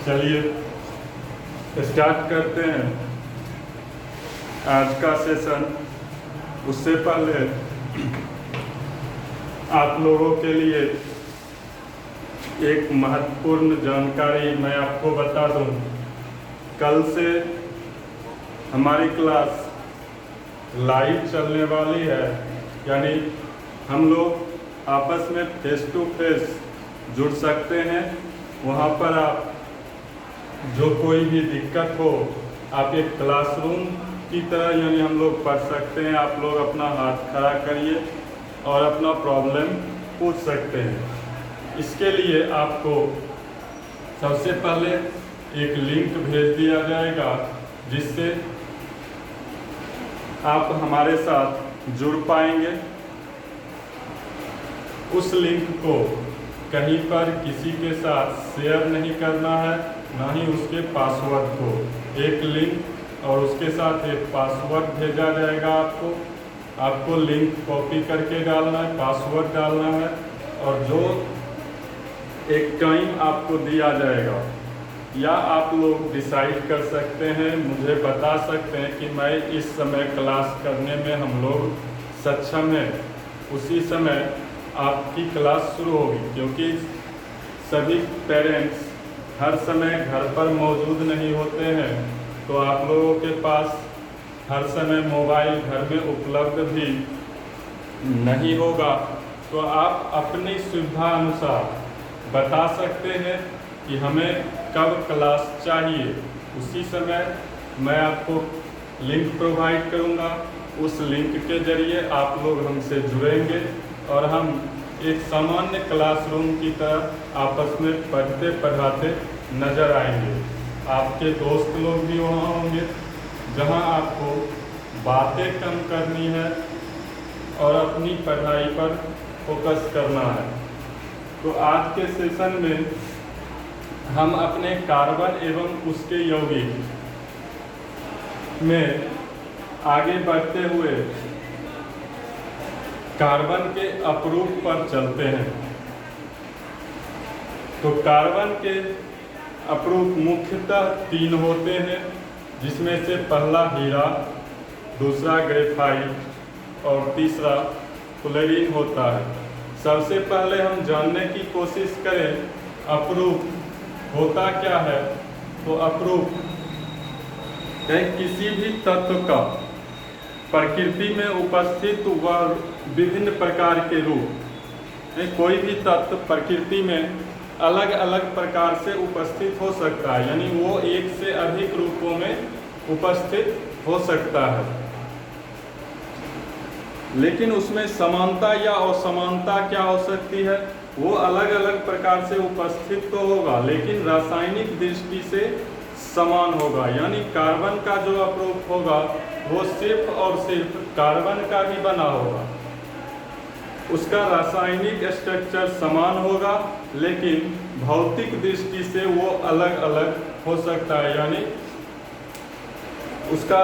चलिए स्टार्ट करते हैं आज का सेशन। उससे पहले आप लोगों के लिए एक महत्वपूर्ण जानकारी मैं आपको बता दूं। कल से हमारी क्लास लाइव चलने वाली है, यानी हम लोग आपस में फेस टू फेस जुड़ सकते हैं। वहाँ पर आप जो कोई भी दिक्कत हो, आप एक क्लासरूम की तरह यानी हम लोग पढ़ सकते हैं। आप लोग अपना हाथ खड़ा करिए और अपना प्रॉब्लम पूछ सकते हैं। इसके लिए आपको सबसे पहले एक लिंक भेज दिया जाएगा, जिससे आप हमारे साथ जुड़ पाएंगे। उस लिंक को कहीं पर किसी के साथ शेयर नहीं करना है, ना ही उसके पासवर्ड को। एक लिंक और उसके साथ एक पासवर्ड भेजा जाएगा आपको लिंक कॉपी करके डालना है, पासवर्ड डालना है, और जो एक टाइम आपको दिया जाएगा, या आप लोग डिसाइड कर सकते हैं, मुझे बता सकते हैं कि मैं इस समय क्लास करने में हम लोग सक्षम हैं। उसी समय आपकी क्लास शुरू होगी, क्योंकि सभी पेरेंट्स हर समय घर पर मौजूद नहीं होते हैं, तो आप लोगों के पास हर समय मोबाइल घर में उपलब्ध भी नहीं होगा। तो आप अपनी सुविधा अनुसार बता सकते हैं कि हमें कब क्लास चाहिए। उसी समय मैं आपको लिंक प्रोवाइड करूंगा। उस लिंक के जरिए आप लोग हमसे जुड़ेंगे और हम एक सामान्य क्लासरूम की तरह आपस में पढ़ते पढ़ाते नजर आएंगे। आपके दोस्त लोग भी वहाँ होंगे, जहाँ आपको बातें कम करनी है और अपनी पढ़ाई पर फोकस करना है। तो आज के सेशन में हम अपने कार्बन एवं उसके यौगिक में आगे बढ़ते हुए कार्बन के अपरूप पर चलते हैं। तो कार्बन के अपरूप मुख्यतः 3 होते हैं, जिसमें से पहला हीरा, दूसरा ग्रेफाइट और तीसरा फ्लोरीन होता है। सबसे पहले हम जानने की कोशिश करें अपरूप होता क्या है। तो अपरूप किसी भी तत्व का प्रकृति में उपस्थित व विभिन्न प्रकार के रूप, कोई भी तत्व प्रकृति में अलग अलग प्रकार से उपस्थित हो सकता है, यानी वो एक से अधिक रूपों में उपस्थित हो सकता है, लेकिन उसमें समानता या असमानता क्या हो सकती है। वो अलग अलग प्रकार से उपस्थित तो होगा, लेकिन रासायनिक दृष्टि से समान होगा। यानी कार्बन का जो अपरूप होगा वो सिर्फ और सिर्फ कार्बन का ही बना होगा। उसका रासायनिक स्ट्रक्चर समान होगा, लेकिन भौतिक दृष्टि से वो अलग अलग हो सकता है। यानी उसका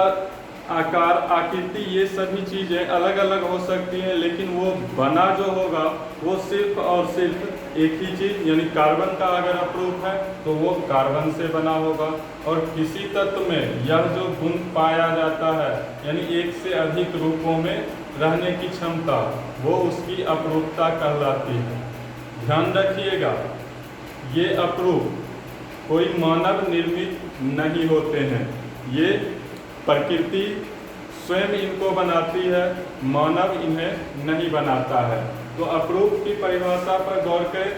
आकार, आकृति, ये सभी चीज़ें अलग अलग हो सकती हैं, लेकिन वो बना जो होगा वो सिर्फ और सिर्फ एक ही चीज़, यानी कार्बन का अगर अपरूप है तो वो कार्बन से बना होगा। और किसी तत्व में यह जो गुण पाया जाता है, यानी एक से अधिक रूपों में रहने की क्षमता, वो उसकी अपरूपता कहलाती है। ध्यान रखिएगा, ये अपरूप कोई मानव निर्मित नहीं होते हैं, ये प्रकृति स्वयं इनको बनाती है, मानव इन्हें नहीं बनाता है। तो अपरूप की परिभाषा पर गौर करें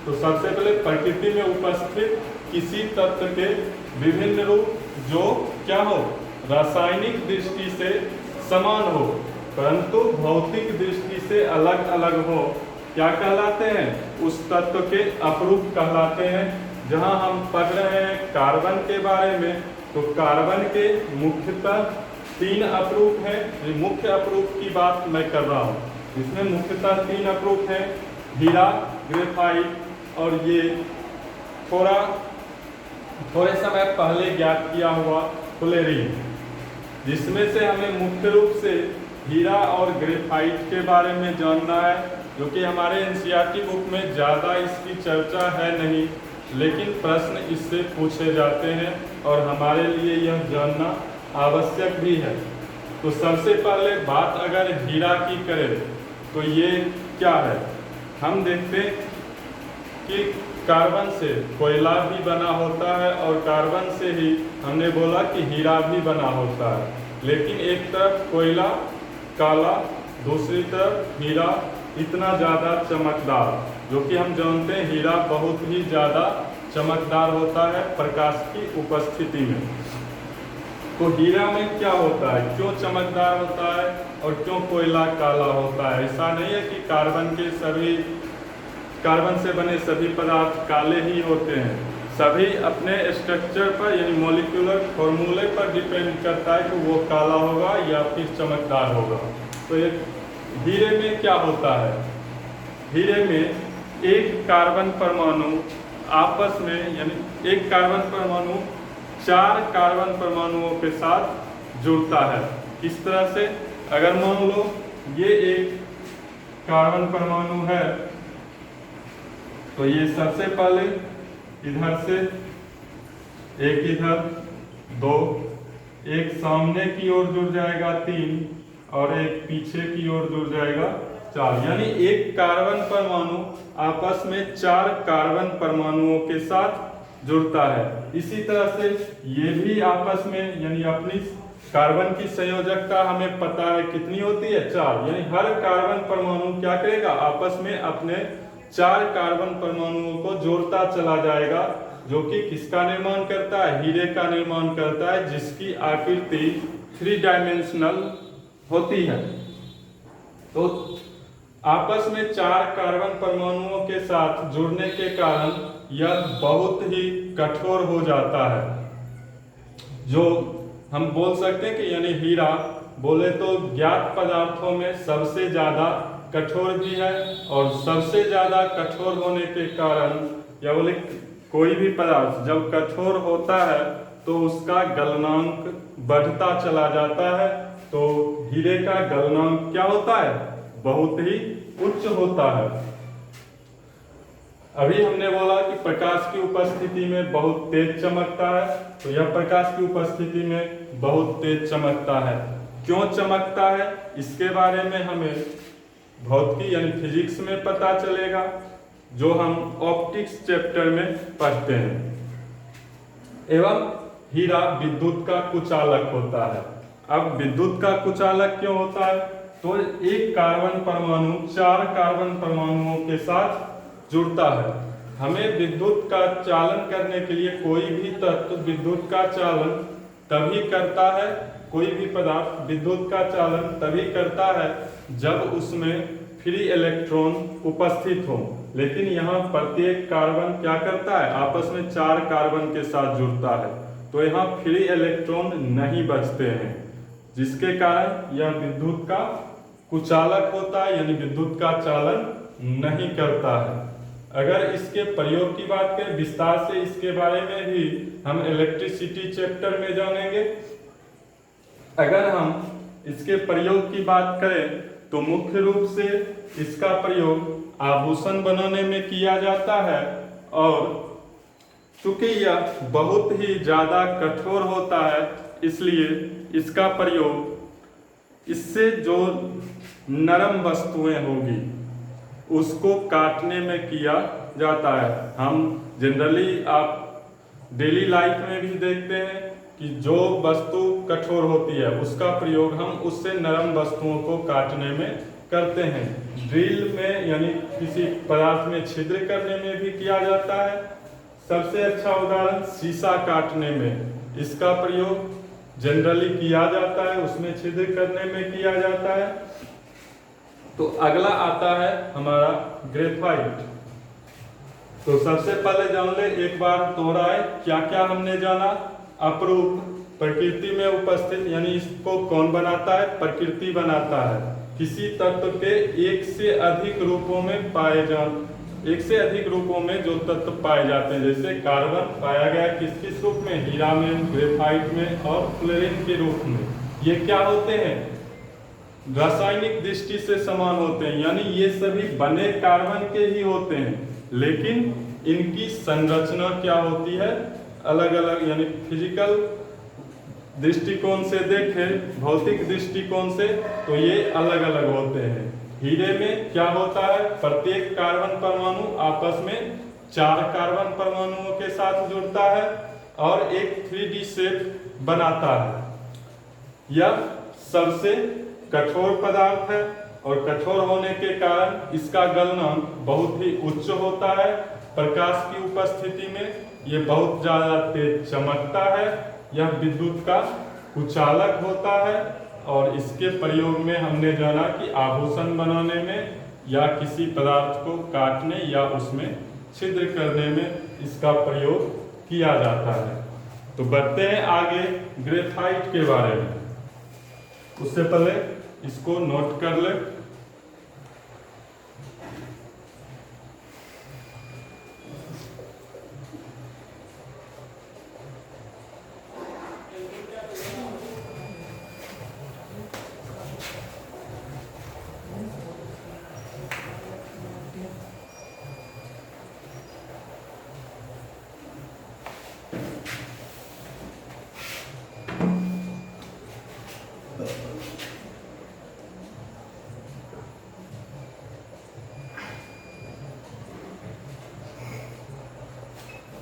तो सबसे पहले प्रकृति में उपस्थित किसी तत्व के विभिन्न रूप जो क्या हो, रासायनिक दृष्टि से समान हो परंतु भौतिक दृष्टि से अलग अलग हो, क्या कहलाते हैं, उस तत्व के अपरूप कहलाते हैं। जहां हम पढ़ रहे हैं कार्बन के बारे में, तो कार्बन के मुख्यतः 3 अपरूप हैं। मुख्य अपरूप की बात मैं कर रहा हूँ। इसमें मुख्यतः 3 अपरूप हैं, हीरा, ग्रेफाइट और ये थोड़े समय पहले ज्ञात किया हुआ फ्लोरीन, जिसमें से हमें मुख्य रूप से हीरा और ग्रेफाइट के बारे में जानना है, जो कि हमारे एनसीईआरटी बुक में ज़्यादा इसकी चर्चा है नहीं, लेकिन प्रश्न इससे पूछे जाते हैं और हमारे लिए यह जानना आवश्यक भी है। तो सबसे पहले बात अगर हीरा की करें तो ये क्या है, हम देखते हैं कि कार्बन से कोयला भी बना होता है और कार्बन से ही हमने बोला कि हीरा भी बना होता है। लेकिन एक तरफ कोयला काला, दूसरी तरफ हीरा इतना ज़्यादा चमकदार, जो कि हम जानते हैं हीरा बहुत ही ज़्यादा चमकदार होता है प्रकाश की उपस्थिति में। तो हीरा में क्या होता है, क्यों चमकदार होता है और क्यों कोयला काला होता है? ऐसा नहीं है कि कार्बन से बने सभी पदार्थ काले ही होते हैं। सभी अपने स्ट्रक्चर पर यानी मॉलिक्यूलर फॉर्मूले पर डिपेंड करता है कि वो काला होगा या फिर चमकदार होगा। तो एक हीरे में क्या होता है, हीरे में एक कार्बन परमाणु आपस में यानी एक कार्बन परमाणु 4 कार्बन परमाणुओं के साथ जुड़ता है। किस तरह से, अगर मान लो ये एक कार्बन परमाणु है तो ये सबसे पहले इधर से एक, इधर 2, एक सामने की ओर जुड़ जाएगा 3 और एक पीछे की ओर जुड़ जाएगा 4, यानी एक कार्बन परमाणु आपस में 4 कार्बन परमाणुओं के साथ जुड़ता है। इसी तरह से ये भी आपस में यानी अपनी कार्बन की संयोजकता हमें पता है कितनी होती है, 4, यानी हर कार्बन परमाणु क्या करेगा, आपस में अपने 4 कार्बन परमाणुओं को जोड़ता चला जाएगा, जो कि किसका निर्माण करता है, हीरे का निर्माण करता है, जिसकी आकृति 3 डायमेंशनल होती है। तो आपस में 4 कार्बन परमाणुओं के साथ जुड़ने के कारण यह बहुत ही कठोर हो जाता है। जो हम बोल सकते हैं कि यानी हीरा बोले तो ज्ञात पदार्थों में सबसे ज़्यादा कठोर भी है, और सबसे ज़्यादा कठोर होने के कारण या बोले कोई भी पदार्थ जब कठोर होता है तो उसका गलनांक बढ़ता चला जाता है। तो हीरे का गलनांक क्या होता है, बहुत ही उच्च होता है। अभी हमने बोला कि प्रकाश की उपस्थिति में बहुत तेज चमकता है, तो यह प्रकाश की उपस्थिति में बहुत तेज चमकता है। क्यों चमकता है इसके बारे में हमें भौतिकी यानी फिजिक्स में पता चलेगा, जो हम ऑप्टिक्स चैप्टर में पढ़ते हैं। एवं हीरा विद्युत का कुचालक होता है। अब विद्युत का कुचालक क्यों होता है, तो एक कार्बन परमाणु 4 कार्बन परमाणुओं के साथ जुड़ता है। हमें विद्युत का चालन करने के लिए कोई भी तत्व विद्युत का चालन तभी करता है, कोई भी पदार्थ विद्युत का चालन तभी करता है जब उसमें फ्री इलेक्ट्रॉन उपस्थित हो। लेकिन यहाँ प्रत्येक कार्बन क्या करता है, आपस में 4 कार्बन के साथ जुड़ता है, तो यहाँ फ्री इलेक्ट्रॉन नहीं बचते हैं, जिसके कारण यह विद्युत का कुचालक होता है, यानी विद्युत का चालन नहीं करता है। अगर इसके प्रयोग की बात करें विस्तार से, इसके बारे में भी हम इलेक्ट्रिसिटी चैप्टर में जानेंगे। अगर हम इसके प्रयोग की बात करें तो मुख्य रूप से इसका प्रयोग आभूषण बनाने में किया जाता है, और चूंकि यह बहुत ही ज़्यादा कठोर होता है इसलिए इसका प्रयोग इससे जो नरम वस्तुएं होगी उसको काटने में किया जाता है। हम जनरली आप डेली लाइफ में भी देखते हैं कि जो वस्तु कठोर होती है उसका प्रयोग हम उससे नरम वस्तुओं को काटने में करते हैं। ड्रिल में यानी किसी पदार्थ में छिद्र करने में भी किया जाता है। सबसे अच्छा उदाहरण शीशा काटने में इसका प्रयोग जनरली किया जाता है, उसमें छिद्र करने में किया जाता है। तो अगला आता है हमारा ग्रेफाइट। तो सबसे पहले जान ले एक बार दोहराए क्या क्या हमने जाना। अपरूप प्रकृति में उपस्थित, यानी इसको कौन बनाता है, प्रकृति बनाता है। किसी तत्व के एक से अधिक रूपों में जो तत्व पाए जाते हैं, जैसे कार्बन पाया गया किस किस रूप में, हीरा में, ग्रेफाइट में और फ्लोरीन के रूप में। ये क्या होते हैं, रासायनिक दृष्टि से समान होते हैं, यानी ये सभी बने कार्बन के ही होते हैं, लेकिन इनकी संरचना क्या होती है, अलग अलग, यानी फिजिकल दृष्टिकोण से देखें, भौतिक दृष्टिकोण से, तो ये अलग अलग होते हैं। हीरे में क्या होता है, प्रत्येक कार्बन परमाणु आपस में 4 कार्बन परमाणुओं के साथ जुड़ता है और एक 3D शेप बनाता है। यह सबसे कठोर पदार्थ है और कठोर होने के कारण इसका गलनांक बहुत ही उच्च होता है। प्रकाश की उपस्थिति में ये बहुत ज़्यादा तेज चमकता है। यह विद्युत का कुचालक होता है और इसके प्रयोग में हमने जाना कि आभूषण बनाने में या किसी पदार्थ को काटने या उसमें छिद्र करने में इसका प्रयोग किया जाता है। तो बढ़ते हैं आगे ग्रेफाइट के बारे में। उससे पहले इसको नोट कर ले।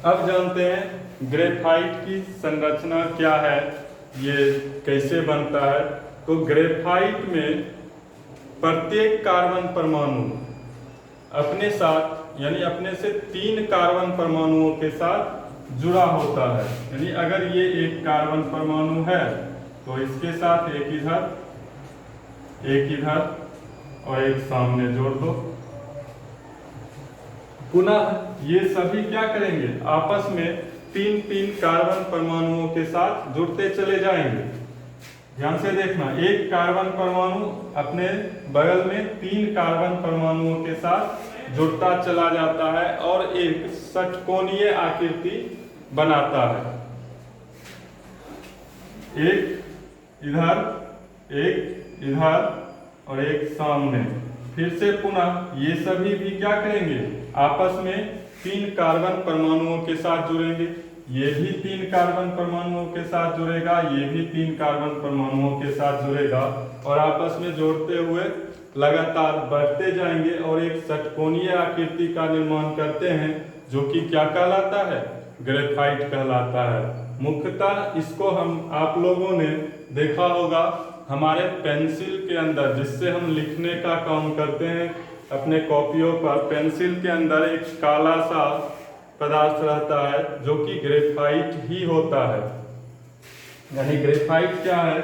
अब जानते हैं ग्रेफाइट की संरचना क्या है, ये कैसे बनता है। तो ग्रेफाइट में प्रत्येक कार्बन परमाणु अपने साथ, यानी अपने से 3 कार्बन परमाणुओं के साथ जुड़ा होता है। यानी अगर ये एक कार्बन परमाणु है तो इसके साथ एक इधर और एक सामने जोड़ दो। पुनः ये सभी क्या करेंगे, आपस में 3 कार्बन परमाणुओं के साथ जुड़ते चले जाएंगे। ध्यान से देखना, एक कार्बन परमाणु अपने बगल में 3 कार्बन परमाणुओं के साथ जुड़ता चला जाता है और एक षटकोणीय आकृति बनाता है। एक इधर और एक सामने। फिर से पुनः ये सभी भी क्या करेंगे, आपस में 3 कार्बन परमाणुओं के साथ जुड़ेंगे। ये भी 3 कार्बन परमाणुओं के साथ जुड़ेगा, ये भी 3 कार्बन परमाणुओं के साथ जुड़ेगा और आपस में जोड़ते हुए लगातार बढ़ते जाएंगे और एक षटकोणीय आकृति का निर्माण करते हैं, जो कि क्या कहलाता है, ग्रेफाइट कहलाता है। मुख्यतः इसको आप लोगों ने देखा होगा हमारे पेंसिल के अंदर, जिससे हम लिखने का काम करते हैं अपने कॉपियों पर, पेंसिल के अंदर एक काला सा पदार्थ रहता है जो कि ग्रेफाइट ही होता है। यानी ग्रेफाइट क्या है,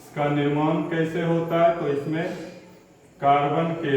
इसका निर्माण कैसे होता है, तो इसमें कार्बन के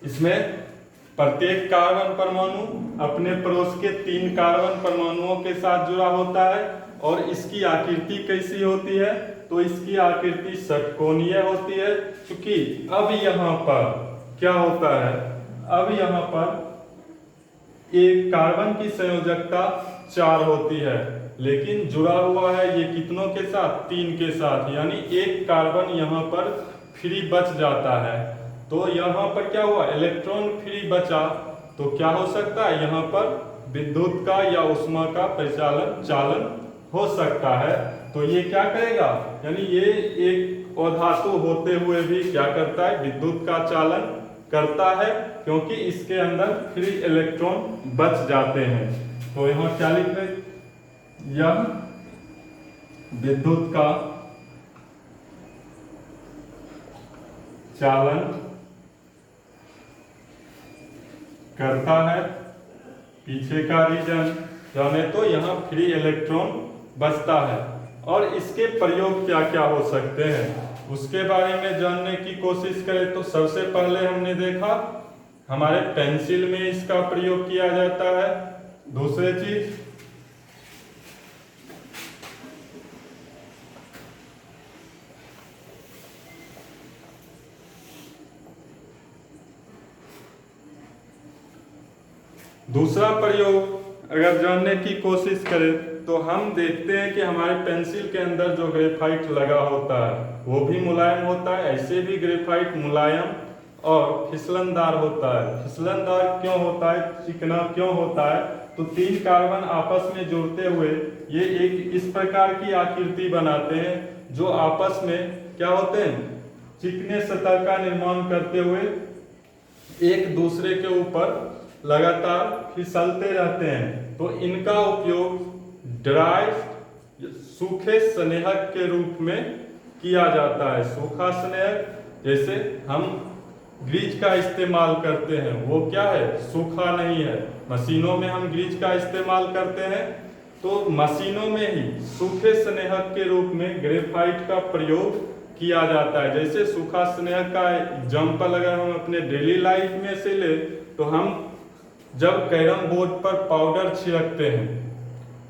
इसमें प्रत्येक कार्बन परमाणु अपने पड़ोस के 3 कार्बन परमाणुओं के साथ जुड़ा होता है और इसकी आकृति कैसी होती है, तो इसकी आकृति षटकोणीय होती है। क्योंकि अब यहाँ पर क्या होता है, अब यहाँ पर एक कार्बन की संयोजकता 4 होती है, लेकिन जुड़ा हुआ है ये कितनों के साथ, 3 के साथ। यानी एक कार्बन यहाँ पर फ्री बच जाता है। तो यहाँ पर क्या हुआ, इलेक्ट्रॉन फ्री बचा, तो क्या हो सकता है, यहाँ पर विद्युत का या ऊष्मा का चालन हो सकता है। तो ये क्या करेगा, यानी ये एक अधातु होते हुए भी क्या करता है, विद्युत का चालन करता है, क्योंकि इसके अंदर फ्री इलेक्ट्रॉन बच जाते हैं। तो यहाँ क्या लिख रहे, यह विद्युत का चालन करता है। पीछे का रीजन जाने तो यहाँ फ्री इलेक्ट्रॉन बचता है। और इसके प्रयोग क्या क्या हो सकते हैं उसके बारे में जानने की कोशिश करें तो सबसे पहले हमने देखा हमारे पेंसिल में इसका प्रयोग किया जाता है। दूसरी चीज दूसरा प्रयोग अगर जानने की कोशिश करें तो हम देखते हैं कि हमारे पेंसिल के अंदर जो ग्रेफाइट लगा होता है वो भी मुलायम होता है। ऐसे भी ग्रेफाइट मुलायम और फिसलनदार होता है। फिसलनदार क्यों होता है, चिकना क्यों होता है, तो 3 कार्बन आपस में जुड़ते हुए ये एक इस प्रकार की आकृति बनाते हैं जो आपस में क्या होते हैं, चिकने सतह का निर्माण करते हुए एक दूसरे के ऊपर लगातार फिसलते रहते हैं। तो इनका उपयोग ड्राई सूखे स्नेहक के रूप में किया जाता है। सूखा स्नेहक जैसे हम ग्रीज का इस्तेमाल करते हैं वो क्या है, सूखा नहीं है। मशीनों में हम ग्रीज का इस्तेमाल करते हैं तो मशीनों में ही सूखे स्नेहक के रूप में ग्रेफाइट का प्रयोग किया जाता है। जैसे सूखा स्नेहक का एग्जाम्पल अगर हम अपने डेली लाइफ में से ले तो हम जब कैरम बोर्ड पर पाउडर छिड़कते हैं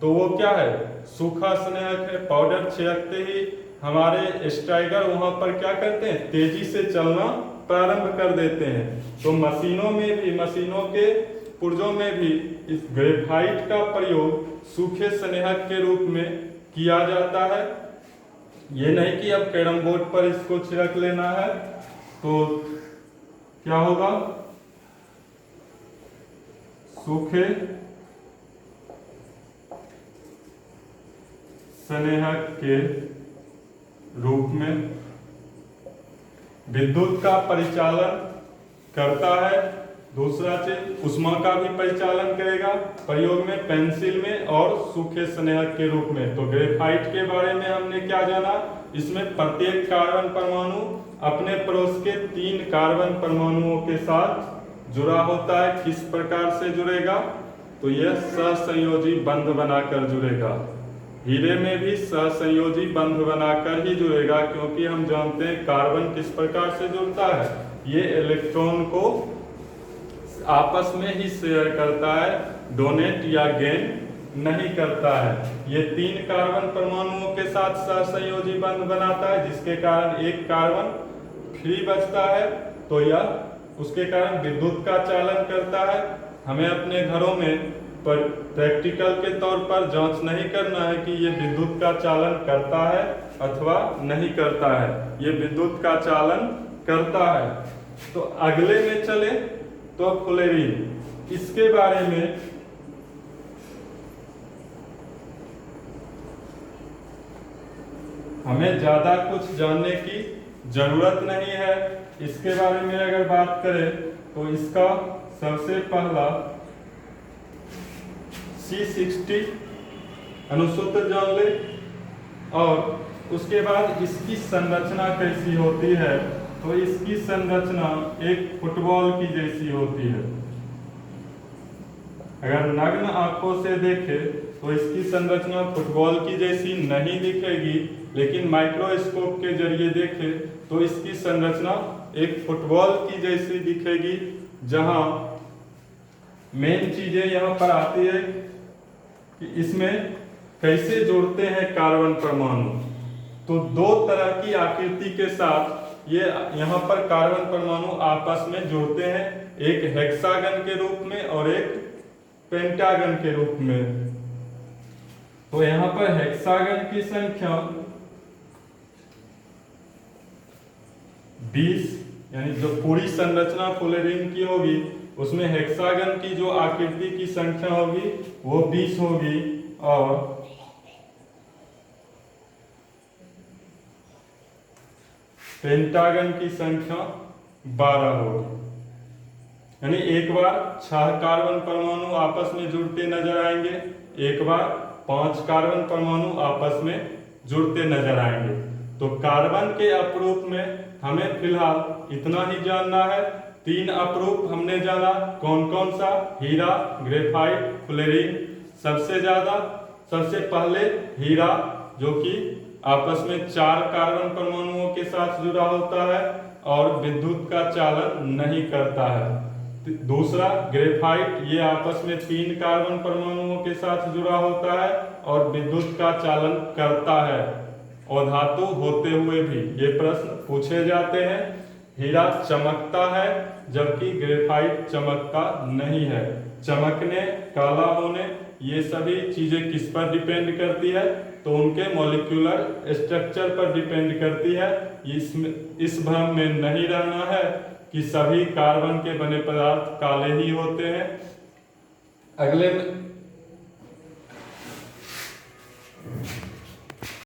तो वो क्या है, सूखा स्नेहक है। पाउडर छिड़कते ही हमारे स्ट्राइकर वहां पर क्या करते हैं, तेजी से चलना प्रारंभ कर देते हैं। तो मशीनों में भी, मशीनों के पुर्जों में भी इस ग्रेफाइट का प्रयोग सूखे स्नेहक के रूप में किया जाता है। ये नहीं कि अब कैरम बोर्ड पर इसको छिड़क लेना है तो क्या होगा, सूखे स्नेहक के रूप में विद्युत का परिचालन करता है। दूसरा चीज उष्मा का भी परिचालन करेगा प्रयोग में पेंसिल में और सूखे स्नेहक के रूप में। तो ग्रेफाइट के बारे में हमने क्या जाना, इसमें प्रत्येक कार्बन परमाणु अपने पड़ोस के 3 कार्बन परमाणुओं के साथ जुड़ा होता है। किस प्रकार से जुड़ेगा, तो यह सहसंयोजी बंध बनाकर जुड़ेगा। हीरे में भी सहसंयोजी बंध बनाकर ही जुड़ेगा क्योंकि हम जानते हैं कार्बन किस प्रकार से जुड़ता है, ये इलेक्ट्रॉन को आपस में ही शेयर करता है, डोनेट या गेन नहीं करता है। ये 3 कार्बन परमाणुओं के साथ सहसंयोजी बंध बनाता है जिसके कारण एक कार्बन फ्री बचता है। तो यह उसके कारण विद्युत का चालन करता है। हमें अपने घरों में पर प्रैक्टिकल के तौर पर जांच नहीं करना है कि ये विद्युत का चालन करता है अथवा नहीं करता है, ये विद्युत का चालन करता है। तो अगले में चले तो फ्लोरीन, इसके बारे में हमें ज्यादा कुछ जानने की जरूरत नहीं है। इसके बारे में अगर बात करें तो इसका सबसे पहला C60 अनुसूत्र जान ले और उसके बाद इसकी संरचना कैसी होती है, तो इसकी संरचना एक फुटबॉल की जैसी होती है। अगर नग्न आंखों से देखें तो इसकी संरचना फुटबॉल की जैसी नहीं दिखेगी, लेकिन माइक्रोस्कोप के जरिए देखें तो इसकी संरचना एक फुटबॉल की जैसी दिखेगी। जहां मेन चीजें यहां पर आती है कि इसमें कैसे जुड़ते हैं कार्बन परमाणु। तो 2 तरह की आकृति के साथ ये यहाँ पर कार्बन परमाणु आपस में जुड़ते हैं, एक हेक्सागन के रूप में और एक पेंटागन के रूप में। तो यहाँ पर हेक्सागन की संख्या 20, यानी जो पूरी संरचना फ्लोरीन की होगी उसमें हेक्सागन की जो आकृति की संख्या होगी वो 20 होगी और पेंटागन की संख्या 12 होगी। यानी एक बार 6 कार्बन परमाणु आपस में जुड़ते नजर आएंगे, एक बार 5 कार्बन परमाणु आपस में जुड़ते नजर आएंगे। तो कार्बन के अपरूप में हमें फिलहाल इतना ही जानना है। 3 अपरूप हमने जाना, कौन कौन सा? हीरा, ग्रेफाइट, फ्लोरीन। सबसे पहले हीरा, जो कि आपस में 4 कार्बन परमाणुओं के साथ जुड़ा होता है और विद्युत का चालन नहीं करता है। दूसरा ग्रेफाइट, ये आपस में 3 कार्बन परमाणुओं के साथ जुड़ा होता है और विद्युत का चालन करता है, अधातु होते हुए भी। ये प्रश्न पूछे जाते हैं। हीरा चमकता है जबकि ग्रेफाइट चमकता नहीं है। चमकने, काला होने, ये सभी चीजें किस पर डिपेंड करती है? तो उनके मॉलिक्यूलर स्ट्रक्चर पर डिपेंड करती है। इस भ्रम में नहीं रहना है कि सभी कार्बन के बने पदार्थ काले ही होते हैं। अगले